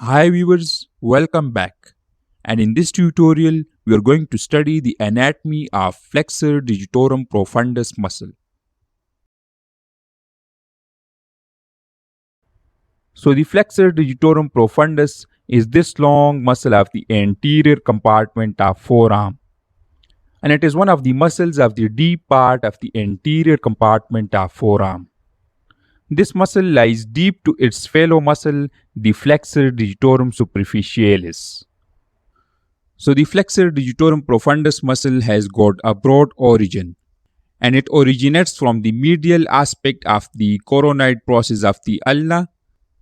Hi viewers, welcome back. And in this tutorial, we are going to study the anatomy of flexor digitorum profundus muscle. So the flexor digitorum profundus is this long muscle of the anterior compartment of forearm. And it is one of the muscles of the deep part of the anterior compartment of forearm. This muscle lies deep to its fellow muscle, the flexor digitorum superficialis. So the flexor digitorum profundus muscle has got a broad origin, and it originates from the medial aspect of the coronoid process of the ulna,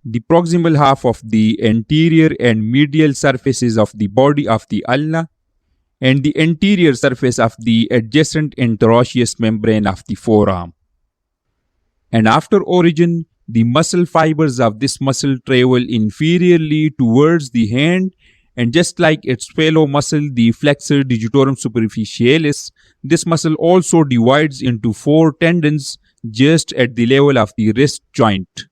the proximal half of the anterior and medial surfaces of the body of the ulna, and the anterior surface of the adjacent interosseous membrane of the forearm. And after origin, the muscle fibers of this muscle travel inferiorly towards the hand, and just like its fellow muscle, the flexor digitorum superficialis, this muscle also divides into 4 tendons just at the level of the wrist joint.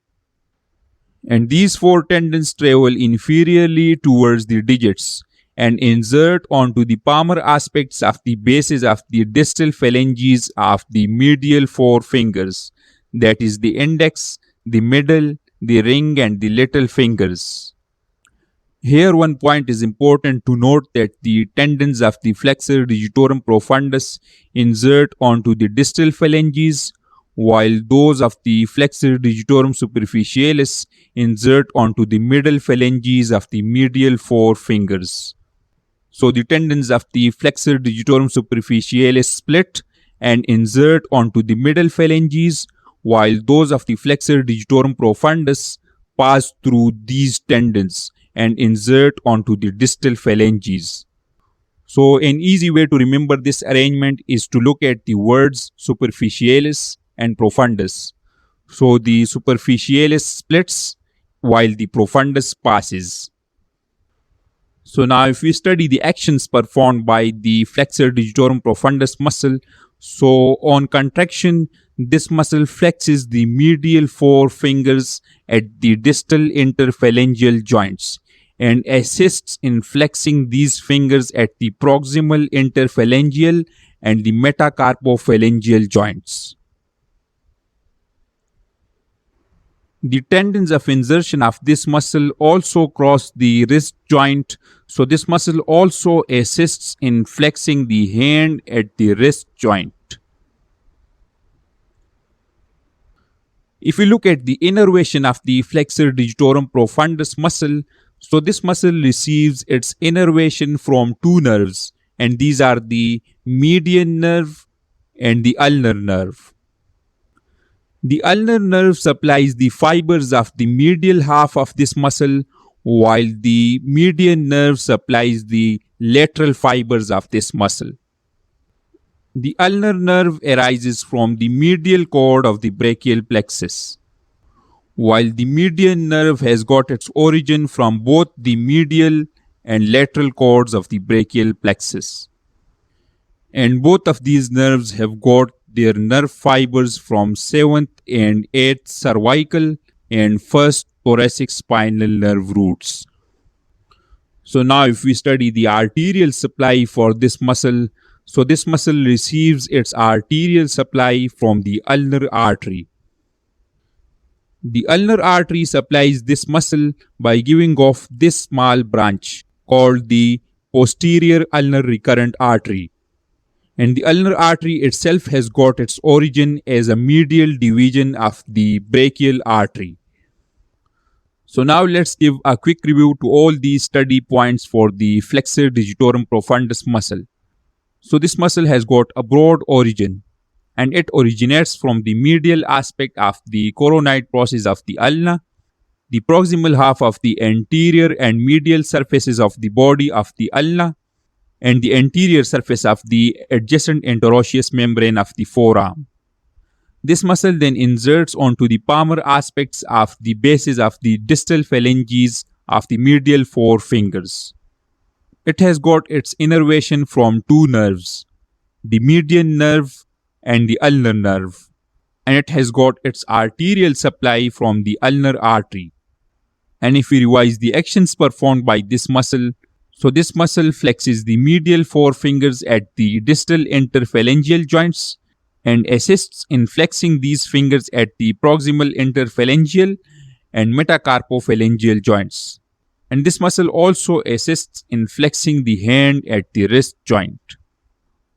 And these 4 tendons travel inferiorly towards the digits and insert onto the palmar aspects of the bases of the distal phalanges of the medial 4 fingers, that is the index, the middle, the ring, and the little fingers. Here one point is important to note that the tendons of the flexor digitorum profundus insert onto the distal phalanges, while those of the flexor digitorum superficialis insert onto the middle phalanges of the medial 4 fingers. So the tendons of the flexor digitorum superficialis split and insert onto the middle phalanges, while those of the flexor digitorum profundus pass through these tendons and insert onto the distal phalanges. So an easy way to remember this arrangement is to look at the words superficialis and profundus. So the superficialis splits while the profundus passes. So now if we study the actions performed by the flexor digitorum profundus muscle, so on contraction, this muscle flexes the medial 4 fingers at the distal interphalangeal joints and assists in flexing these fingers at the proximal interphalangeal and the metacarpophalangeal joints. The tendons of insertion of this muscle also cross the wrist joint, so this muscle also assists in flexing the hand at the wrist joint. If we look at the innervation of the flexor digitorum profundus muscle, so this muscle receives its innervation from 2 nerves, and these are the median nerve and the ulnar nerve. The ulnar nerve supplies the fibers of the medial half of this muscle, while the median nerve supplies the lateral fibers of this muscle. The ulnar nerve arises from the medial cord of the brachial plexus, while the median nerve has got its origin from both the medial and lateral cords of the brachial plexus. And both of these nerves have got their nerve fibers from 7th and 8th cervical and 1st thoracic spinal nerve roots. So now if we study the arterial supply for this muscle, so this muscle receives its arterial supply from the ulnar artery. The ulnar artery supplies this muscle by giving off this small branch called the posterior ulnar recurrent artery. And the ulnar artery itself has got its origin as a medial division of the brachial artery. So now let's give a quick review to all these study points for the flexor digitorum profundus muscle. So this muscle has got a broad origin, and it originates from the medial aspect of the coronoid process of the ulna, the proximal half of the anterior and medial surfaces of the body of the ulna, and the anterior surface of the adjacent interosseous membrane of the forearm. This muscle then inserts onto the palmar aspects of the bases of the distal phalanges of the medial 4 fingers. It has got its innervation from 2 nerves, the median nerve and the ulnar nerve, and it has got its arterial supply from the ulnar artery. And if we revise the actions performed by this muscle, so this muscle flexes the medial forefingers at the distal interphalangeal joints and assists in flexing these fingers at the proximal interphalangeal and metacarpophalangeal joints. And this muscle also assists in flexing the hand at the wrist joint.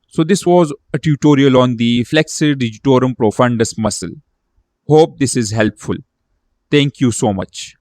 So this was a tutorial on the flexor digitorum profundus muscle. Hope this is helpful. Thank you so much.